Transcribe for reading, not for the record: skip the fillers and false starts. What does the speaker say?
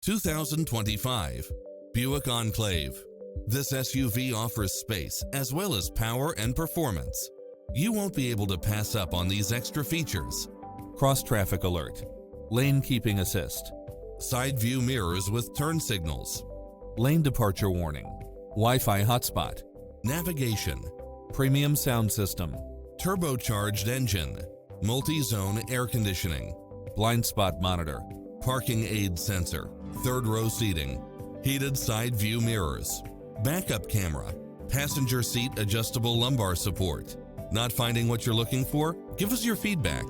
2025 Buick Enclave. This SUV offers space as well as power and performance. You won't be able to pass up on these extra features. Cross-traffic alert, lane keeping assist, side view mirrors with turn signals, lane departure warning, Wi-Fi hotspot, navigation, premium sound system, turbocharged engine, multi-zone air conditioning, blind spot monitor, parking aid sensor, third row seating, heated side view mirrors, backup camera, passenger seat adjustable lumbar support. Not finding what you're looking for? Give us your feedback.